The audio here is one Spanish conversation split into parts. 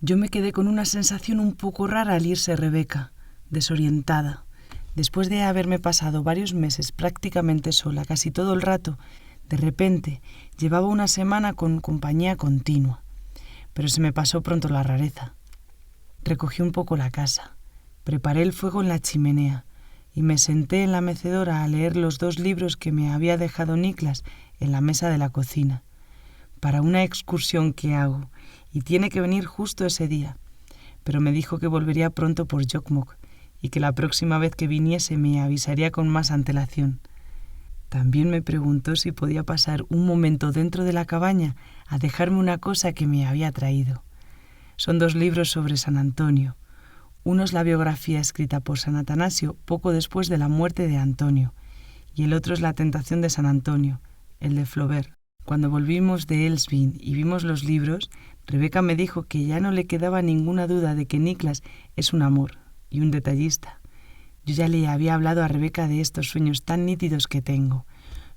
Yo me quedé con una sensación un poco rara al irse Rebeca, desorientada. Después de haberme pasado varios meses prácticamente sola casi todo el rato, de repente llevaba una semana con compañía continua. Pero se me pasó pronto la rareza. Recogí un poco la casa, preparé el fuego en la chimenea y me senté en la mecedora a leer los 2 libros que me había dejado Niklas en la mesa de la cocina, para una excursión que hago, y tiene que venir justo ese día, pero me dijo que volvería pronto por Jokkmokk y que la próxima vez que viniese me avisaría con más antelación. También me preguntó si podía pasar un momento dentro de la cabaña a dejarme una cosa que me había traído. Son 2 libros sobre San Antonio. Uno es la biografía escrita por San Atanasio poco después de la muerte de Antonio, y el otro es La tentación de San Antonio, el de Flaubert. Cuando volvimos de Elsvin y vimos los libros, Rebeca me dijo que ya no le quedaba ninguna duda de que Niklas es un amor y un detallista. Yo ya le había hablado a Rebeca de estos sueños tan nítidos que tengo,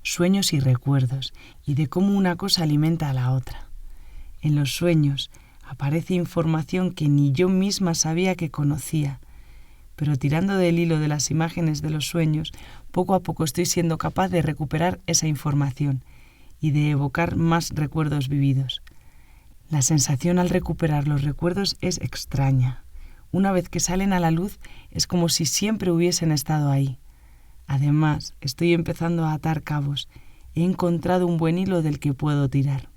sueños y recuerdos, y de cómo una cosa alimenta a la otra. En los sueños aparece información que ni yo misma sabía que conocía, pero tirando del hilo de las imágenes de los sueños, poco a poco estoy siendo capaz de recuperar esa información y de evocar más recuerdos vividos. La sensación al recuperar los recuerdos es extraña. Una vez que salen a la luz, es como si siempre hubiesen estado ahí. Además, estoy empezando a atar cabos. He encontrado un buen hilo del que puedo tirar.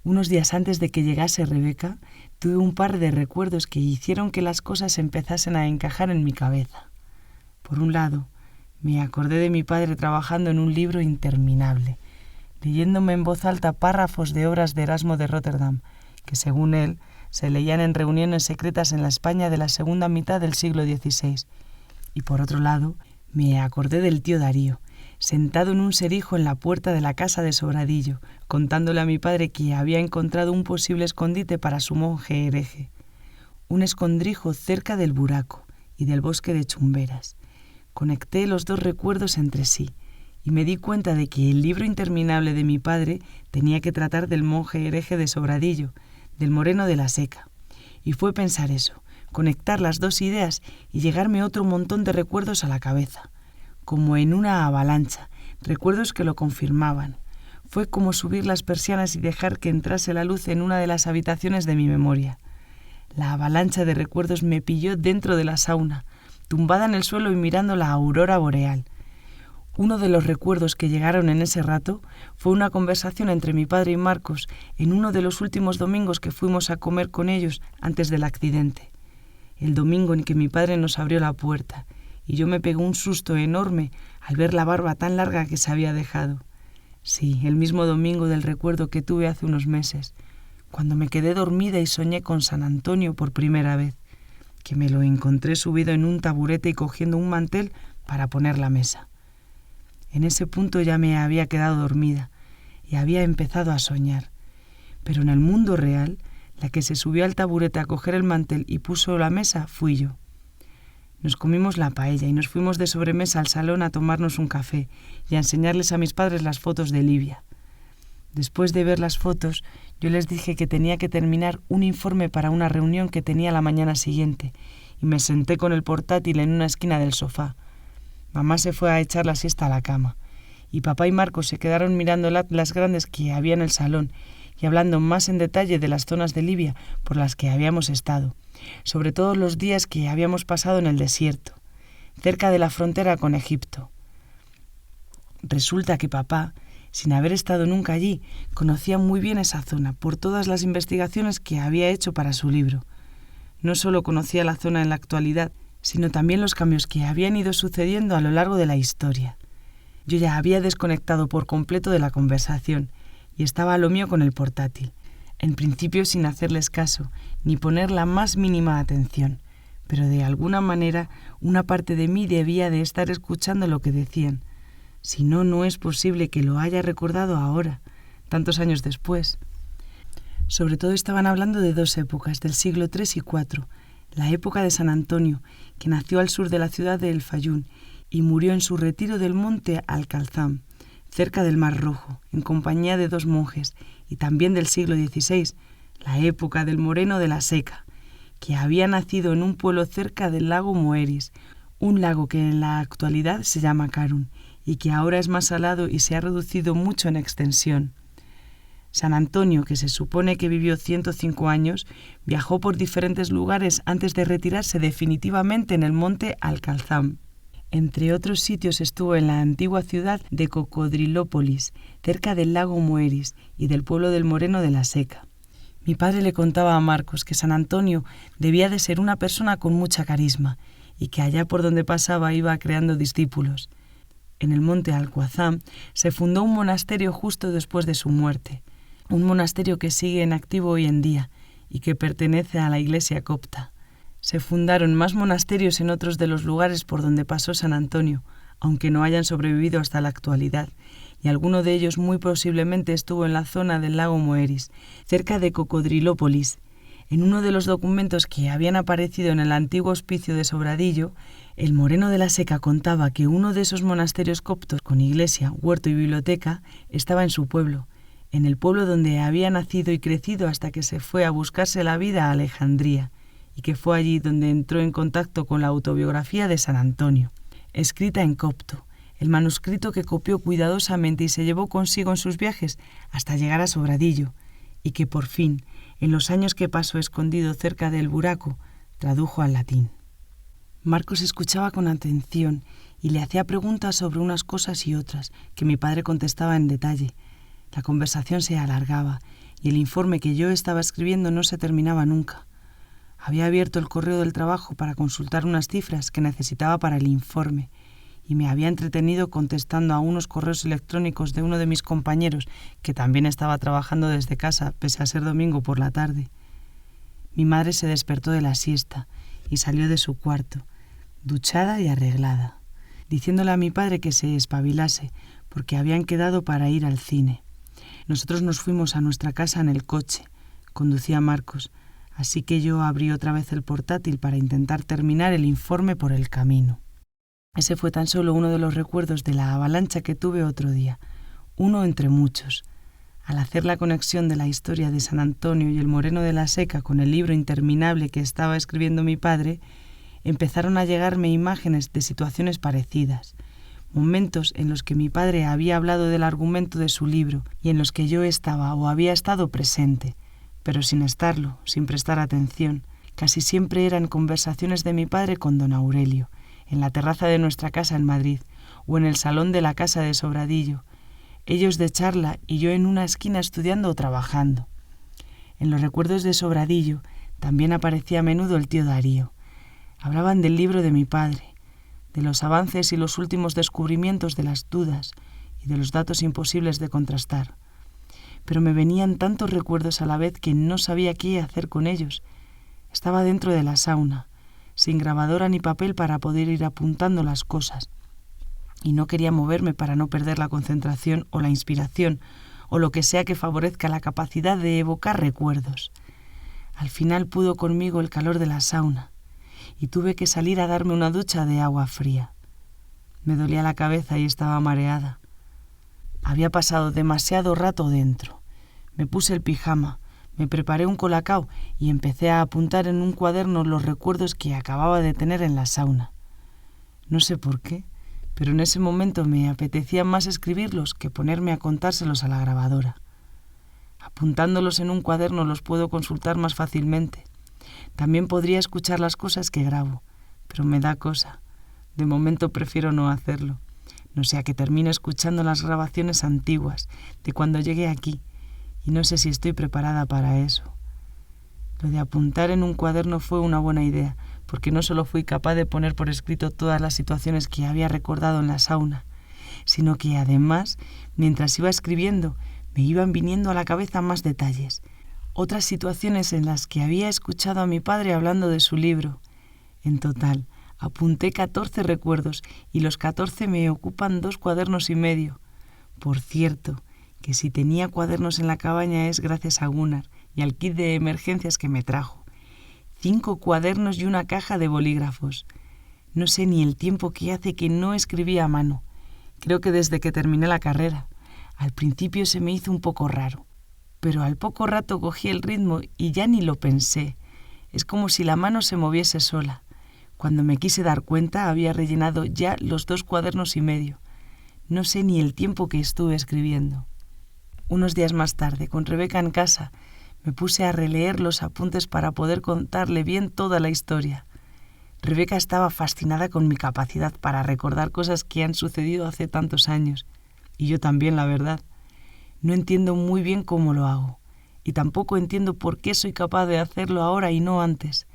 Unos días antes de que llegase Rebeca, tuve un par de recuerdos que hicieron que las cosas empezasen a encajar en mi cabeza. Por un lado, me acordé de mi padre trabajando en un libro interminable, leyéndome en voz alta párrafos de obras de Erasmo de Róterdam, que según él se leían en reuniones secretas en la España de la segunda mitad del siglo XVI. Y por otro lado, me acordé del tío Darío, sentado en un serijo en la puerta de la casa de Sobradillo, contándole a mi padre que había encontrado un posible escondite para su monje hereje, un escondrijo cerca del Buraco y del bosque de Chumberas. Conecté los 2 recuerdos entre sí y me di cuenta de que el libro interminable de mi padre tenía que tratar del monje hereje de Sobradillo, del Moreno de la Seca. Y fue pensar eso, conectar las 2 ideas y llegarme otro montón de recuerdos a la cabeza, como en una avalancha, recuerdos que lo confirmaban. Fue como subir las persianas y dejar que entrase la luz en una de las habitaciones de mi memoria. La avalancha de recuerdos me pilló dentro de la sauna, tumbada en el suelo y mirando la aurora boreal. Uno de los recuerdos que llegaron en ese rato fue una conversación entre mi padre y Marcos en uno de los últimos domingos que fuimos a comer con ellos antes del accidente. El domingo en que mi padre nos abrió la puerta y yo me pegué un susto enorme al ver la barba tan larga que se había dejado. Sí, el mismo domingo del recuerdo que tuve hace unos meses, cuando me quedé dormida y soñé con San Antonio por primera vez, que me lo encontré subido en un taburete y cogiendo un mantel para poner la mesa. En ese punto ya me había quedado dormida y había empezado a soñar. Pero en el mundo real, la que se subió al taburete a coger el mantel y puso la mesa fui yo. Nos comimos la paella y nos fuimos de sobremesa al salón a tomarnos un café y a enseñarles a mis padres las fotos de Livia. Después de ver las fotos, yo les dije que tenía que terminar un informe para una reunión que tenía la mañana siguiente y me senté con el portátil en una esquina del sofá. Mamá se fue a echar la siesta a la cama y papá y Marcos se quedaron mirando el atlas grandes que había en el salón y hablando más en detalle de las zonas de Libia por las que habíamos estado, sobre todo los días que habíamos pasado en el desierto, cerca de la frontera con Egipto. Resulta que papá, sin haber estado nunca allí, conocía muy bien esa zona por todas las investigaciones que había hecho para su libro. No solo conocía la zona en la actualidad, sino también los cambios que habían ido sucediendo a lo largo de la historia. Yo ya había desconectado por completo de la conversación y estaba a lo mío con el portátil, en principio sin hacerles caso ni poner la más mínima atención, pero de alguna manera una parte de mí debía de estar escuchando lo que decían. Si no, no es posible que lo haya recordado ahora, tantos años después. Sobre todo estaban hablando de 2 épocas, del siglo III y IV, la época de San Antonio, que nació al sur de la ciudad de El Fayún y murió en su retiro del monte Al-Calzam, cerca del Mar Rojo, en compañía de 2 monjes, y también del siglo XVI, la época del Moreno de la Seca, que había nacido en un pueblo cerca del lago Moeris, un lago que en la actualidad se llama Karun y que ahora es más salado y se ha reducido mucho en extensión. San Antonio, que se supone que vivió 105 años, viajó por diferentes lugares antes de retirarse definitivamente en el monte Alcalzam. Entre otros sitios estuvo en la antigua ciudad de Cocodrilópolis, cerca del lago Moeris y del pueblo del Moreno de la Seca. Mi padre le contaba a Marcos que San Antonio debía de ser una persona con mucha carisma y que allá por donde pasaba iba creando discípulos. En el monte Alcalzam se fundó un monasterio justo después de su muerte, un monasterio que sigue en activo hoy en día y que pertenece a la iglesia copta. Se fundaron más monasterios en otros de los lugares por donde pasó San Antonio, aunque no hayan sobrevivido hasta la actualidad, y alguno de ellos muy posiblemente estuvo en la zona del lago Moeris, cerca de Cocodrilópolis. En uno de los documentos que habían aparecido en el antiguo hospicio de Sobradillo, el Moreno de la Seca contaba que uno de esos monasterios coptos con iglesia, huerto y biblioteca estaba en su pueblo, en el pueblo donde había nacido y crecido hasta que se fue a buscarse la vida a Alejandría, y que fue allí donde entró en contacto con la autobiografía de San Antonio, escrita en copto, el manuscrito que copió cuidadosamente y se llevó consigo en sus viajes hasta llegar a Sobradillo, y que por fin, en los años que pasó escondido cerca del Buraco, tradujo al latín. Marcos escuchaba con atención y le hacía preguntas sobre unas cosas y otras, que mi padre contestaba en detalle. La conversación se alargaba y el informe que yo estaba escribiendo no se terminaba nunca. Había abierto el correo del trabajo para consultar unas cifras que necesitaba para el informe y me había entretenido contestando a unos correos electrónicos de uno de mis compañeros que también estaba trabajando desde casa pese a ser domingo por la tarde. Mi madre se despertó de la siesta y salió de su cuarto, duchada y arreglada, diciéndole a mi padre que se espabilase porque habían quedado para ir al cine. Nosotros nos fuimos a nuestra casa en el coche, conducía Marcos, así que yo abrí otra vez el portátil para intentar terminar el informe por el camino. Ese fue tan solo uno de los recuerdos de la avalancha que tuve otro día, uno entre muchos. Al hacer la conexión de la historia de San Antonio y el Moreno de la Seca con el libro interminable que estaba escribiendo mi padre, empezaron a llegarme imágenes de situaciones parecidas, momentos en los que mi padre había hablado del argumento de su libro y en los que yo estaba o había estado presente, pero sin estarlo, sin prestar atención. Casi siempre eran conversaciones de mi padre con don Aurelio, en la terraza de nuestra casa en Madrid o en el salón de la casa de Sobradillo, ellos de charla y yo en una esquina estudiando o trabajando. En los recuerdos de Sobradillo también aparecía a menudo el tío Darío. Hablaban del libro de mi padre, de los avances y los últimos descubrimientos de las dudas y de los datos imposibles de contrastar. Pero me venían tantos recuerdos a la vez que no sabía qué hacer con ellos. Estaba dentro de la sauna, sin grabadora ni papel para poder ir apuntando las cosas, y no quería moverme para no perder la concentración o la inspiración o lo que sea que favorezca la capacidad de evocar recuerdos. Al final pudo conmigo el calor de la sauna y tuve que salir a darme una ducha de agua fría. Me dolía la cabeza y estaba mareada. Había pasado demasiado rato dentro. Me puse el pijama, me preparé un colacao y empecé a apuntar en un cuaderno los recuerdos que acababa de tener en la sauna. No sé por qué, pero en ese momento me apetecía más escribirlos que ponerme a contárselos a la grabadora. Apuntándolos en un cuaderno los puedo consultar más fácilmente. También podría escuchar las cosas que grabo, pero me da cosa. De momento prefiero no hacerlo, no sea que termine escuchando las grabaciones antiguas de cuando llegué aquí, y no sé si estoy preparada para eso. Lo de apuntar en un cuaderno fue una buena idea, porque no solo fui capaz de poner por escrito todas las situaciones que había recordado en la sauna, sino que además, mientras iba escribiendo, me iban viniendo a la cabeza más detalles, otras situaciones en las que había escuchado a mi padre hablando de su libro. En total, apunté 14 recuerdos y los 14 me ocupan 2 cuadernos y medio. Por cierto, que si tenía cuadernos en la cabaña es gracias a Gunnar y al kit de emergencias que me trajo. 5 cuadernos y una caja de bolígrafos. No sé ni el tiempo que hace que no escribía a mano. Creo que desde que terminé la carrera. Al principio se me hizo un poco raro, pero al poco rato cogí el ritmo y ya ni lo pensé. Es como si la mano se moviese sola. Cuando me quise dar cuenta, había rellenado ya los 2 cuadernos y medio. No sé ni el tiempo que estuve escribiendo. Unos días más tarde, con Rebeca en casa, me puse a releer los apuntes para poder contarle bien toda la historia. Rebeca estaba fascinada con mi capacidad para recordar cosas que han sucedido hace tantos años. Y yo también, la verdad. No entiendo muy bien cómo lo hago. Y tampoco entiendo por qué soy capaz de hacerlo ahora y no antes.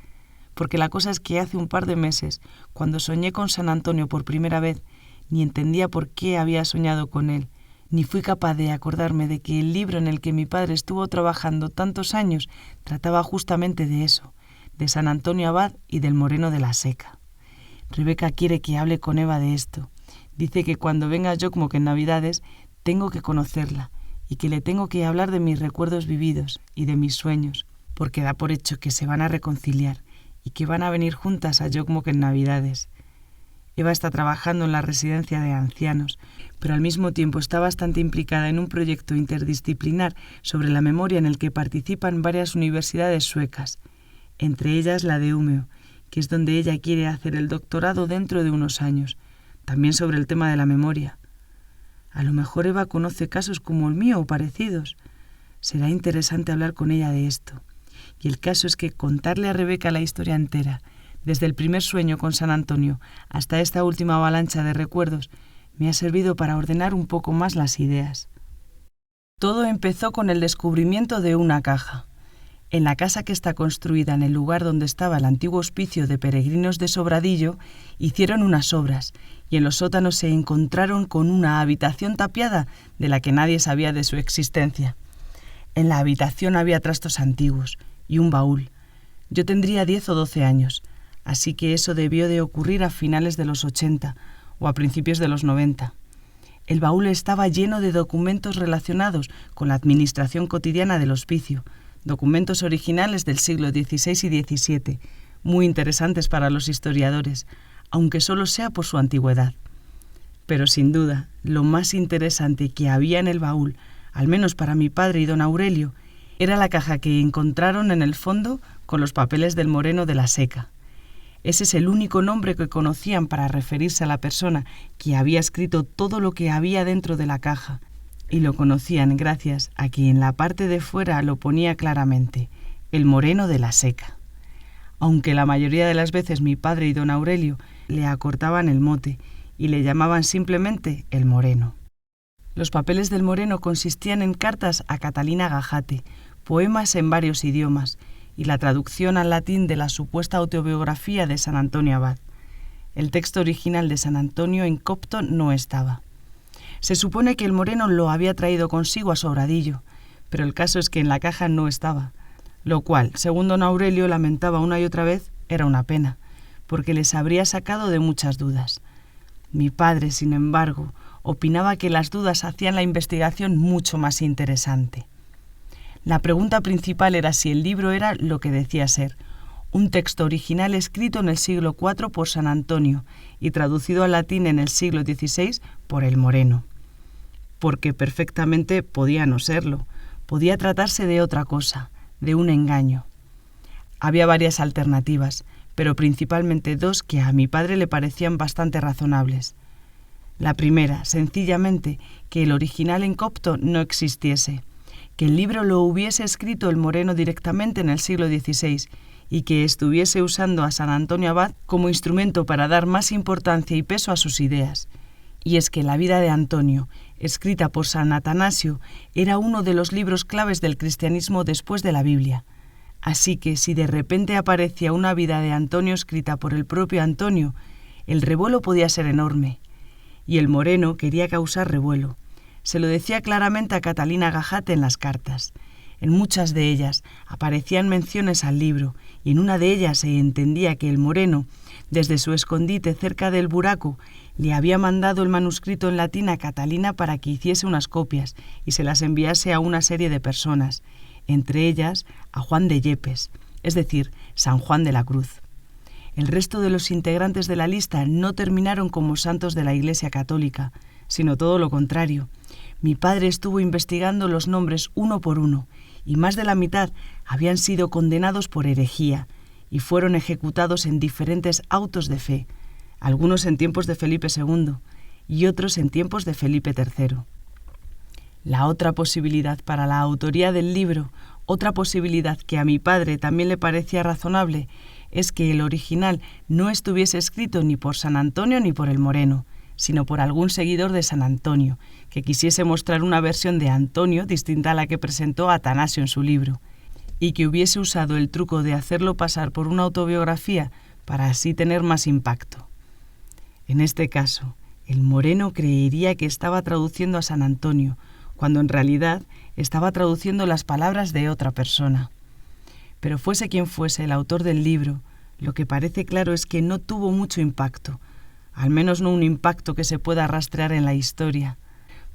Porque la cosa es que hace un par de meses, cuando soñé con San Antonio por primera vez, ni entendía por qué había soñado con él, ni fui capaz de acordarme de que el libro en el que mi padre estuvo trabajando tantos años trataba justamente de eso, de San Antonio Abad y del Moreno de la Seca. Rebeca quiere que hable con Eva de esto. Dice que cuando venga Jokkmokk en Navidades tengo que conocerla y que le tengo que hablar de mis recuerdos vividos y de mis sueños, porque da por hecho que se van a reconciliar y que van a venir juntas a Jokkmokk en Navidades. Eva está trabajando en la residencia de ancianos, pero al mismo tiempo está bastante implicada en un proyecto interdisciplinar sobre la memoria en el que participan varias universidades suecas, entre ellas la de Umeå, que es donde ella quiere hacer el doctorado dentro de unos años, también sobre el tema de la memoria. A lo mejor Eva conoce casos como el mío o parecidos. Será interesante hablar con ella de esto. Y el caso es que contarle a Rebeca la historia entera, desde el primer sueño con San Antonio hasta esta última avalancha de recuerdos, me ha servido para ordenar un poco más las ideas. Todo empezó con el descubrimiento de una caja. En la casa que está construida en el lugar donde estaba el antiguo hospicio de peregrinos de Sobradillo, hicieron unas obras y en los sótanos se encontraron con una habitación tapiada de la que nadie sabía de su existencia. En la habitación había trastos antiguos y un baúl. Yo tendría 10 o 12 años, así que eso debió de ocurrir a finales de los 80 o a principios de los 90. El baúl estaba lleno de documentos relacionados con la administración cotidiana del hospicio, documentos originales del siglo XVI y XVII, muy interesantes para los historiadores, aunque solo sea por su antigüedad. Pero sin duda, lo más interesante que había en el baúl, al menos para mi padre y don Aurelio, era la caja que encontraron en el fondo con los papeles del Moreno de la Seca. Ese es el único nombre que conocían para referirse a la persona que había escrito todo lo que había dentro de la caja, y lo conocían gracias a que en la parte de fuera lo ponía claramente, el Moreno de la Seca. Aunque la mayoría de las veces mi padre y don Aurelio le acortaban el mote y le llamaban simplemente el Moreno. Los papeles del Moreno consistían en cartas a Catalina Gajate, poemas en varios idiomas y la traducción al latín de la supuesta autobiografía de San Antonio Abad. El texto original de San Antonio en copto no estaba. Se supone que el Moreno lo había traído consigo a Sobradillo, pero el caso es que en la caja no estaba, lo cual, según don Aurelio lamentaba una y otra vez, era una pena, porque les habría sacado de muchas dudas. Mi padre, sin embargo, opinaba que las dudas hacían la investigación mucho más interesante. La pregunta principal era si el libro era lo que decía ser, un texto original escrito en el siglo IV por San Antonio y traducido al latín en el siglo XVI por el Moreno. Porque perfectamente podía no serlo, podía tratarse de otra cosa, de un engaño. Había varias alternativas, pero principalmente 2 que a mi padre le parecían bastante razonables. La primera, sencillamente, que el original en copto no existiese, que el libro lo hubiese escrito el Moreno directamente en el siglo XVI y que estuviese usando a San Antonio Abad como instrumento para dar más importancia y peso a sus ideas. Y es que la vida de Antonio, escrita por San Atanasio, era uno de los libros claves del cristianismo después de la Biblia. Así que si de repente aparecía una vida de Antonio escrita por el propio Antonio, el revuelo podía ser enorme. Y el Moreno quería causar revuelo. Se lo decía claramente a Catalina Gajate en las cartas. En muchas de ellas aparecían menciones al libro y en una de ellas se entendía que el Moreno, desde su escondite cerca del buraco, le había mandado el manuscrito en latín a Catalina para que hiciese unas copias y se las enviase a una serie de personas, entre ellas a Juan de Yepes, es decir, San Juan de la Cruz. El resto de los integrantes de la lista no terminaron como santos de la Iglesia Católica, sino todo lo contrario. mi padre estuvo investigando los nombres uno por uno, y más de la mitad habían sido condenados por herejía y fueron ejecutados en diferentes autos de fe, algunos en tiempos de Felipe II y otros en tiempos de Felipe III. La otra posibilidad para la autoría del libro, otra posibilidad que a mi padre también le parecía razonable, es que el original no estuviese escrito ni por San Antonio ni por el Moreno, sino por algún seguidor de San Antonio, que quisiese mostrar una versión de Antonio distinta a la que presentó Atanasio en su libro, y que hubiese usado el truco de hacerlo pasar por una autobiografía para así tener más impacto. En este caso, el Moreno creería que estaba traduciendo a San Antonio, cuando en realidad estaba traduciendo las palabras de otra persona. Pero fuese quien fuese el autor del libro, lo que parece claro es que no tuvo mucho impacto, al menos no un impacto que se pueda rastrear en la historia,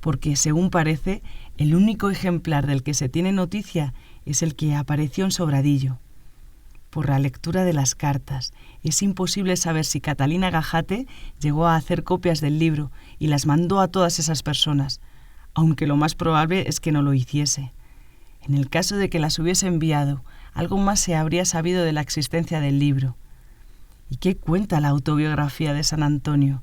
porque, según parece, el único ejemplar del que se tiene noticia es el que apareció en Sobradillo. Por la lectura de las cartas, es imposible saber si Catalina Gajate llegó a hacer copias del libro y las mandó a todas esas personas, aunque lo más probable es que no lo hiciese. En el caso de que las hubiese enviado, algo más se habría sabido de la existencia del libro. ¿Y qué cuenta la autobiografía de San Antonio?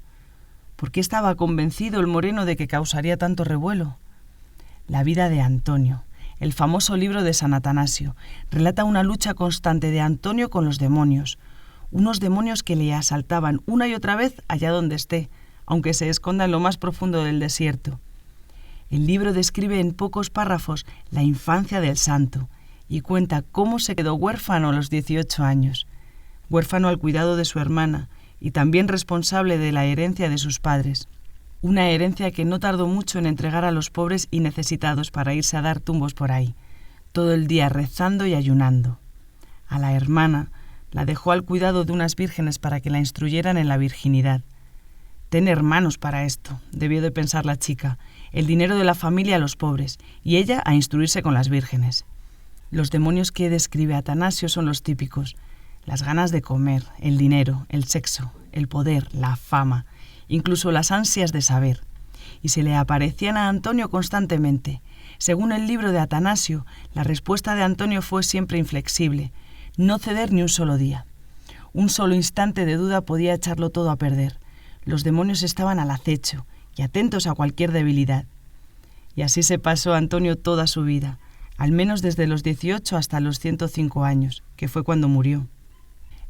¿Por qué estaba convencido el Moreno de que causaría tanto revuelo? La vida de Antonio, el famoso libro de San Atanasio, relata una lucha constante de Antonio con los demonios, unos demonios que le asaltaban una y otra vez allá donde esté, aunque se esconda en lo más profundo del desierto. El libro describe en pocos párrafos la infancia del santo y cuenta cómo se quedó huérfano a los 18 años, huérfano al cuidado de su hermana y también responsable de la herencia de sus padres, una herencia que no tardó mucho en entregar a los pobres y necesitados para irse a dar tumbos por ahí, todo el día rezando y ayunando. A la hermana la dejó al cuidado de unas vírgenes para que la instruyeran en la virginidad. Ten hermanos para esto, debió de pensar la chica, el dinero de la familia a los pobres, y ella a instruirse con las vírgenes. Los demonios que describe Atanasio son los típicos: las ganas de comer, el dinero, el sexo, el poder, la fama, incluso las ansias de saber. Y se le aparecían a Antonio constantemente. Según el libro de Atanasio, la respuesta de Antonio fue siempre inflexible, no ceder ni un solo día. Un solo instante de duda podía echarlo todo a perder. Los demonios estaban al acecho y atentos a cualquier debilidad. Y así se pasó Antonio toda su vida, al menos desde los 18 hasta los 105 años, que fue cuando murió.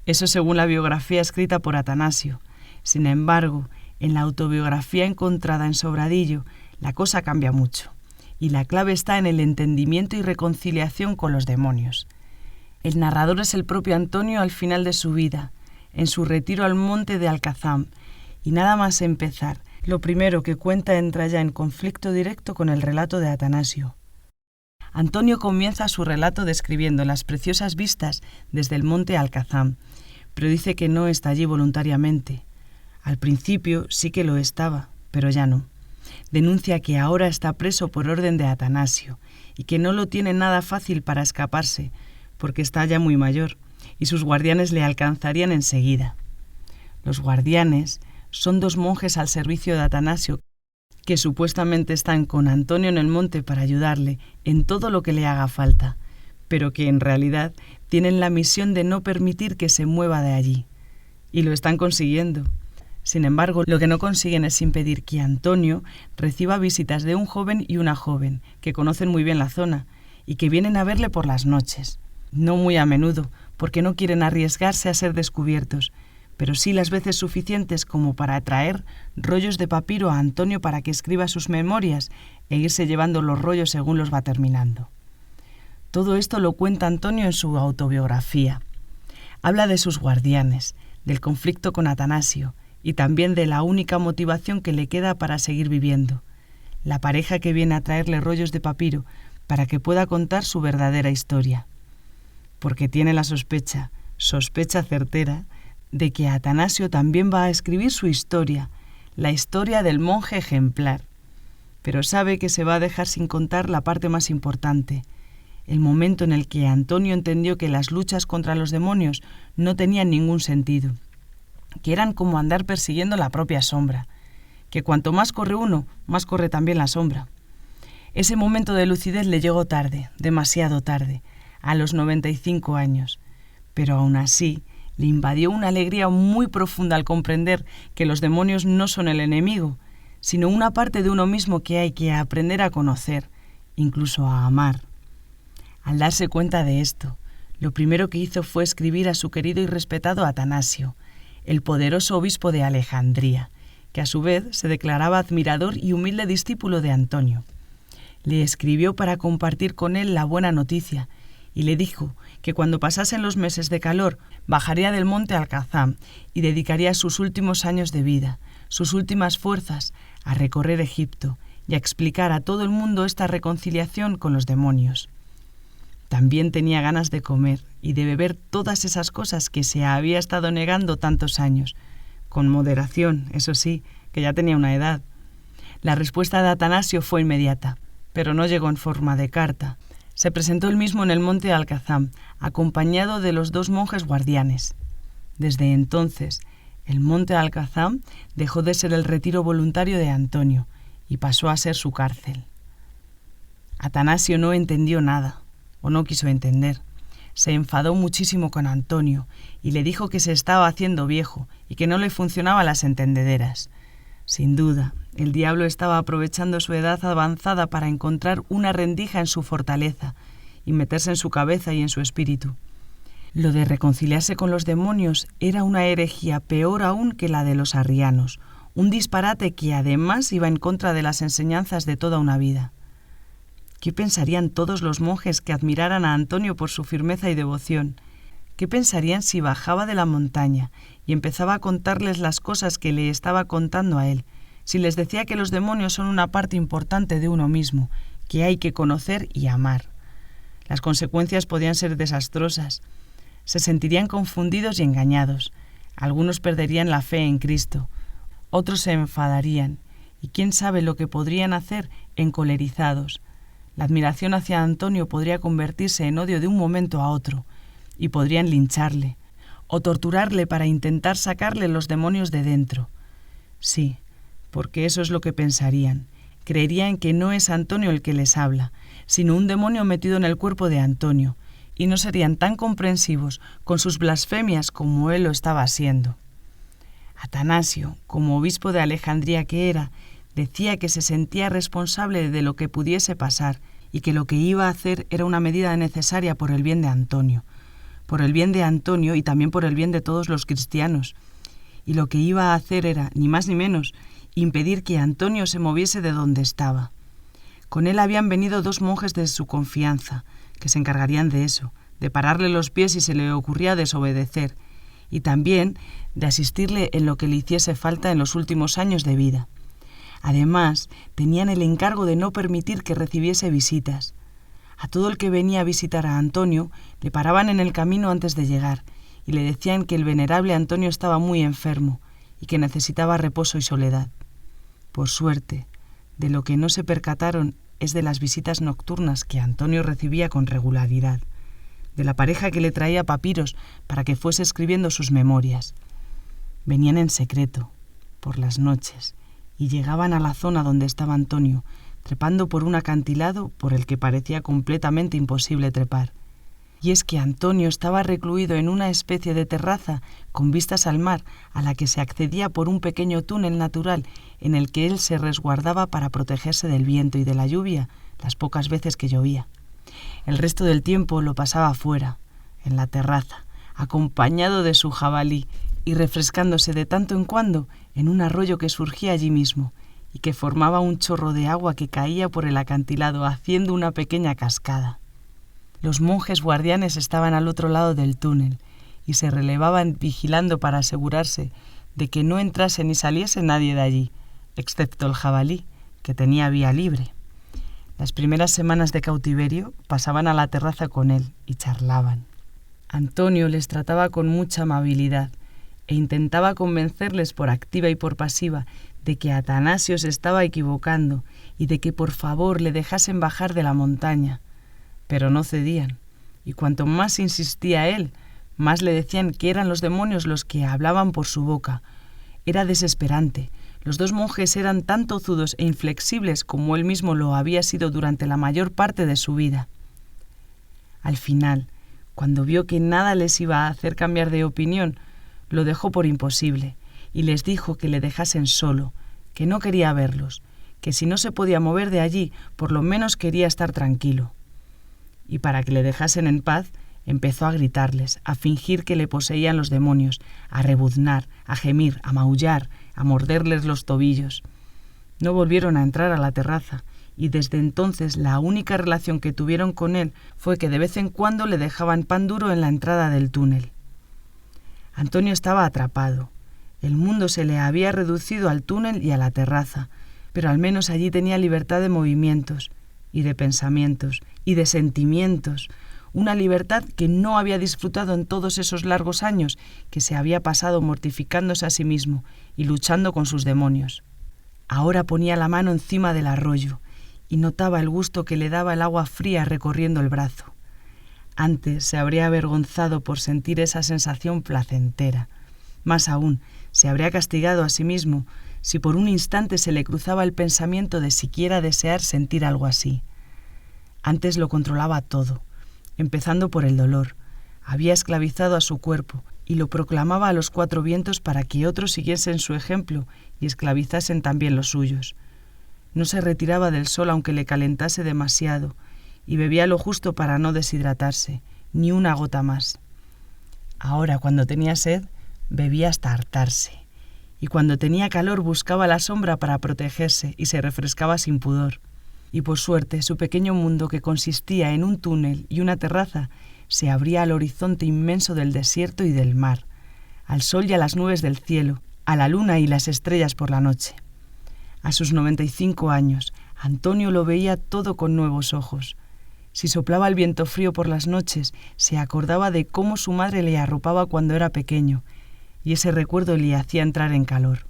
Eso según la biografía escrita por Atanasio. Sin embargo, en la autobiografía encontrada en Sobradillo, la cosa cambia mucho, y la clave está en el entendimiento y reconciliación con los demonios. El narrador es el propio Antonio al final de su vida, en su retiro al monte de Alcazam, y nada más empezar, lo primero que cuenta entra ya en conflicto directo con el relato de Atanasio. Antonio comienza su relato describiendo las preciosas vistas desde el monte Alcazam, pero dice que no está allí voluntariamente. Al principio sí que lo estaba, pero ya no. Denuncia que ahora está preso por orden de Atanasio y que no lo tiene nada fácil para escaparse, porque está ya muy mayor y sus guardianes le alcanzarían enseguida. Los guardianes son 2 monjes al servicio de Atanasio que supuestamente están con Antonio en el monte para ayudarle en todo lo que le haga falta, pero que en realidad tienen la misión de no permitir que se mueva de allí. Y lo están consiguiendo. Sin embargo, lo que no consiguen es impedir que Antonio reciba visitas de un joven y una joven, que conocen muy bien la zona, y que vienen a verle por las noches. No muy a menudo, porque no quieren arriesgarse a ser descubiertos, pero sí las veces suficientes como para traer rollos de papiro a Antonio para que escriba sus memorias e irse llevando los rollos según los va terminando. Todo esto lo cuenta Antonio en su autobiografía. Habla de sus guardianes, del conflicto con Atanasio y también de la única motivación que le queda para seguir viviendo, la pareja que viene a traerle rollos de papiro para que pueda contar su verdadera historia. Porque tiene la sospecha certera, de que Atanasio también va a escribir su historia, la historia del monje ejemplar. Pero sabe que se va a dejar sin contar la parte más importante, el momento en el que Antonio entendió que las luchas contra los demonios no tenían ningún sentido, que eran como andar persiguiendo la propia sombra, que cuanto más corre uno, más corre también la sombra. Ese momento de lucidez le llegó tarde, demasiado tarde, a los 95 años, pero aún así le invadió una alegría muy profunda al comprender que los demonios no son el enemigo, sino una parte de uno mismo que hay que aprender a conocer, incluso a amar. Al darse cuenta de esto, lo primero que hizo fue escribir a su querido y respetado Atanasio, el poderoso obispo de Alejandría, que a su vez se declaraba admirador y humilde discípulo de Antonio. Le escribió para compartir con él la buena noticia y le dijo que cuando pasasen los meses de calor bajaría del monte Alcazam y dedicaría sus últimos años de vida, sus últimas fuerzas, a recorrer Egipto y a explicar a todo el mundo esta reconciliación con los demonios. También tenía ganas de comer y de beber todas esas cosas que se había estado negando tantos años, con moderación, eso sí, que ya tenía una edad. La respuesta de Atanasio fue inmediata, pero no llegó en forma de carta. Se presentó él mismo en el monte Alcazam, acompañado de los 2 monjes guardianes. Desde entonces, el monte Alcazam dejó de ser el retiro voluntario de Antonio y pasó a ser su cárcel. Atanasio no entendió nada, o no quiso entender. Se enfadó muchísimo con Antonio y le dijo que se estaba haciendo viejo y que no le funcionaban las entendederas. Sin duda, el diablo estaba aprovechando su edad avanzada para encontrar una rendija en su fortaleza y meterse en su cabeza y en su espíritu. Lo de reconciliarse con los demonios era una herejía peor aún que la de los arrianos, un disparate que además iba en contra de las enseñanzas de toda una vida. ¿Qué pensarían todos los monjes que admiraran a Antonio por su firmeza y devoción? ¿Qué pensarían si bajaba de la montaña y empezaba a contarles las cosas que le estaba contando a él? Si les decía que los demonios son una parte importante de uno mismo, que hay que conocer y amar. Las consecuencias podían ser desastrosas. Se sentirían confundidos y engañados. Algunos perderían la fe en Cristo. Otros se enfadarían. Y quién sabe lo que podrían hacer encolerizados. La admiración hacia Antonio podría convertirse en odio de un momento a otro, y podrían lincharle, o torturarle para intentar sacarle los demonios de dentro. Sí, porque eso es lo que pensarían. Creerían que no es Antonio el que les habla, sino un demonio metido en el cuerpo de Antonio, y no serían tan comprensivos con sus blasfemias como él lo estaba siendo. Atanasio, como obispo de Alejandría que era, decía que se sentía responsable de lo que pudiese pasar y que lo que iba a hacer era una medida necesaria por el bien de Antonio y también por el bien de todos los cristianos. Y lo que iba a hacer era, ni más ni menos, impedir que Antonio se moviese de donde estaba. Con él habían venido 2 monjes de su confianza, que se encargarían de eso, de pararle los pies si se le ocurría desobedecer, y también de asistirle en lo que le hiciese falta en los últimos años de vida. Además, tenían el encargo de no permitir que recibiese visitas. A todo el que venía a visitar a Antonio le paraban en el camino antes de llegar y le decían que el venerable Antonio estaba muy enfermo y que necesitaba reposo y soledad. Por suerte, de lo que no se percataron es de las visitas nocturnas que Antonio recibía con regularidad, de la pareja que le traía papiros para que fuese escribiendo sus memorias. Venían en secreto, por las noches, y llegaban a la zona donde estaba Antonio, trepando por un acantilado por el que parecía completamente imposible trepar. Y es que Antonio estaba recluido en una especie de terraza con vistas al mar, a la que se accedía por un pequeño túnel natural en el que él se resguardaba para protegerse del viento y de la lluvia las pocas veces que llovía. El resto del tiempo lo pasaba fuera, en la terraza, acompañado de su jabalí y refrescándose de tanto en cuando en un arroyo que surgía allí mismo y que formaba un chorro de agua que caía por el acantilado haciendo una pequeña cascada. Los monjes guardianes estaban al otro lado del túnel y se relevaban vigilando para asegurarse de que no entrase ni saliese nadie de allí, excepto el jabalí, que tenía vía libre. Las primeras semanas de cautiverio pasaban a la terraza con él y charlaban. Antonio les trataba con mucha amabilidad e intentaba convencerles por activa y por pasiva de que Atanasio se estaba equivocando y de que por favor le dejasen bajar de la montaña. Pero no cedían, y cuanto más insistía él, más le decían que eran los demonios los que hablaban por su boca. Era desesperante, Los dos monjes eran tan tozudos e inflexibles como él mismo lo había sido durante la mayor parte de su vida. Al final, cuando vio que nada les iba a hacer cambiar de opinión, lo dejó por imposible y les dijo que le dejasen solo, que no quería verlos, que si no se podía mover de allí, por lo menos quería estar tranquilo. Y para que le dejasen en paz, empezó a gritarles, a fingir que le poseían los demonios, a rebuznar, a gemir, a maullar, a morderles los tobillos. No volvieron a entrar a la terraza, y desde entonces la única relación que tuvieron con él fue que de vez en cuando le dejaban pan duro en la entrada del túnel. Antonio estaba atrapado. El mundo se le había reducido al túnel y a la terraza, pero al menos allí tenía libertad de movimientos, y de pensamientos, y de sentimientos, una libertad que no había disfrutado en todos esos largos años que se había pasado mortificándose a sí mismo y luchando con sus demonios. Ahora ponía la mano encima del arroyo y notaba el gusto que le daba el agua fría recorriendo el brazo. Antes se habría avergonzado por sentir esa sensación placentera. Más aún, se habría castigado a sí mismo si por un instante se le cruzaba el pensamiento de siquiera desear sentir algo así. Antes lo controlaba todo, empezando por el dolor. Había esclavizado a su cuerpo y lo proclamaba a los cuatro vientos para que otros siguiesen su ejemplo y esclavizasen también los suyos. No se retiraba del sol aunque le calentase demasiado, y bebía lo justo para no deshidratarse, ni una gota más. Ahora, cuando tenía sed, bebía hasta hartarse, y cuando tenía calor buscaba la sombra para protegerse y se refrescaba sin pudor. Y por suerte su pequeño mundo, que consistía en un túnel y una terraza, se abría al horizonte inmenso del desierto y del mar, al sol y a las nubes del cielo, a la luna y las estrellas por la noche. A sus 95 años, Antonio lo veía todo con nuevos ojos. Si soplaba el viento frío por las noches, se acordaba de cómo su madre le arropaba cuando era pequeño, y ese recuerdo le hacía entrar en calor.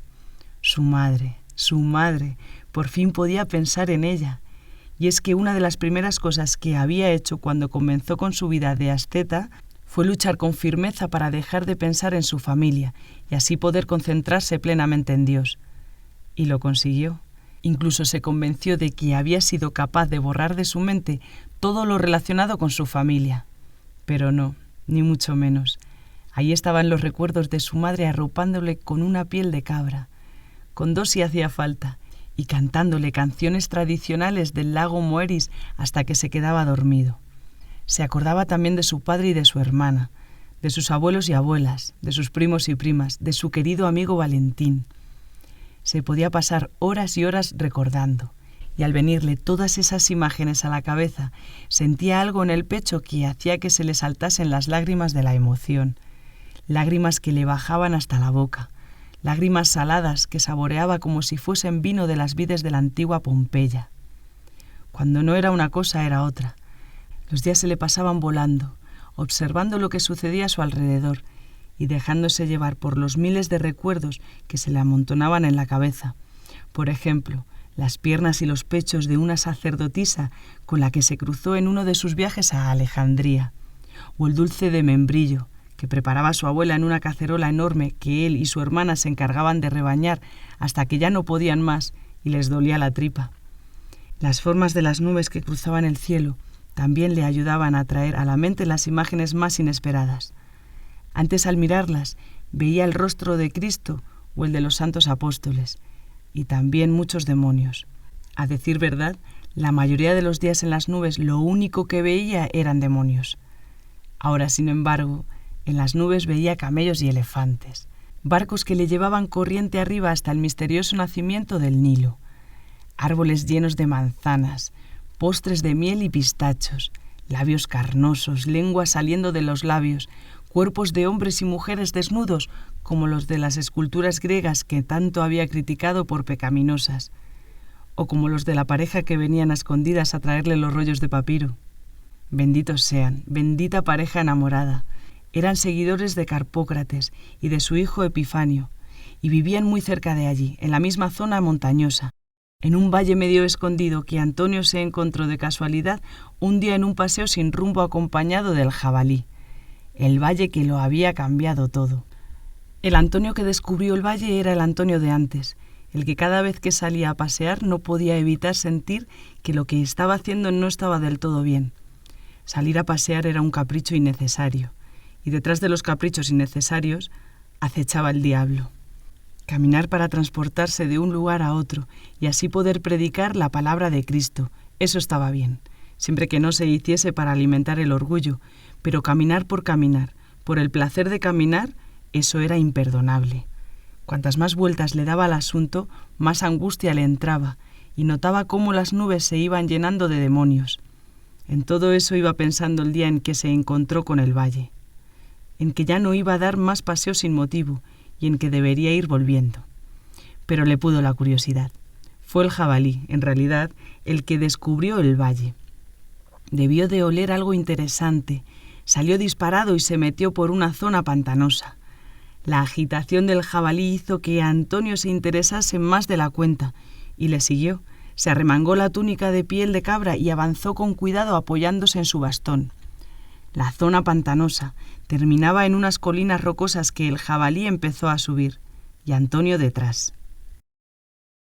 Su madre, por fin podía pensar en ella. Y es que una de las primeras cosas que había hecho cuando comenzó con su vida de asceta fue luchar con firmeza para dejar de pensar en su familia y así poder concentrarse plenamente en Dios. Y lo consiguió. Incluso se convenció de que había sido capaz de borrar de su mente todo lo relacionado con su familia. Pero no, ni mucho menos. Ahí estaban los recuerdos de su madre arropándole con una piel de cabra, con dos si hacía falta, y cantándole canciones tradicionales del lago Moeris hasta que se quedaba dormido. Se acordaba también de su padre y de su hermana, de sus abuelos y abuelas, de sus primos y primas, de su querido amigo Valentín. Se podía pasar horas y horas recordando, y al venirle todas esas imágenes a la cabeza, sentía algo en el pecho que hacía que se le saltasen las lágrimas de la emoción, lágrimas que le bajaban hasta la boca, lágrimas saladas que saboreaba como si fuesen vino de las vides de la antigua Pompeya. Cuando no era una cosa, era otra. Los días se le pasaban volando, observando lo que sucedía a su alrededor y dejándose llevar por los miles de recuerdos que se le amontonaban en la cabeza. Por ejemplo, las piernas y los pechos de una sacerdotisa con la que se cruzó en uno de sus viajes a Alejandría, o el dulce de membrillo que preparaba su abuela en una cacerola enorme que él y su hermana se encargaban de rebañar hasta que ya no podían más y les dolía la tripa. Las formas de las nubes que cruzaban el cielo también le ayudaban a traer a la mente las imágenes más inesperadas. Antes, al mirarlas, veía el rostro de Cristo o el de los santos apóstoles, y también muchos demonios. A decir verdad, la mayoría de los días en las nubes lo único que veía eran demonios. Ahora, sin embargo, en las nubes veía camellos y elefantes, barcos que le llevaban corriente arriba hasta el misterioso nacimiento del Nilo, árboles llenos de manzanas, postres de miel y pistachos, labios carnosos, lenguas saliendo de los labios, cuerpos de hombres y mujeres desnudos como los de las esculturas griegas que tanto había criticado por pecaminosas, o como los de la pareja que venían a escondidas a traerle los rollos de papiro. Benditos sean, bendita pareja enamorada. Eran seguidores de Carpócrates y de su hijo Epifanio, y vivían muy cerca de allí, en la misma zona montañosa, en un valle medio escondido que Antonio se encontró de casualidad un día en un paseo sin rumbo acompañado del jabalí, el valle que lo había cambiado todo. El Antonio que descubrió el valle era el Antonio de antes, el que cada vez que salía a pasear no podía evitar sentir que lo que estaba haciendo no estaba del todo bien. Salir a pasear era un capricho innecesario, y detrás de los caprichos innecesarios acechaba el diablo. Caminar para transportarse de un lugar a otro y así poder predicar la palabra de Cristo, eso estaba bien, siempre que no se hiciese para alimentar el orgullo, pero caminar, por el placer de caminar, eso era imperdonable. Cuantas más vueltas le daba al asunto, más angustia le entraba, y notaba cómo las nubes se iban llenando de demonios. En todo eso iba pensando el día en que se encontró con el valle, en que ya no iba a dar más paseo sin motivo y en que debería ir volviendo. Pero le pudo la curiosidad. Fue el jabalí, en realidad, el que descubrió el valle. Debió de oler algo interesante. Salió disparado y se metió por una zona pantanosa. La agitación del jabalí hizo que Antonio se interesase más de la cuenta y le siguió. Se arremangó la túnica de piel de cabra y avanzó con cuidado apoyándose en su bastón. La zona pantanosa terminaba en unas colinas rocosas que el jabalí empezó a subir, y Antonio detrás.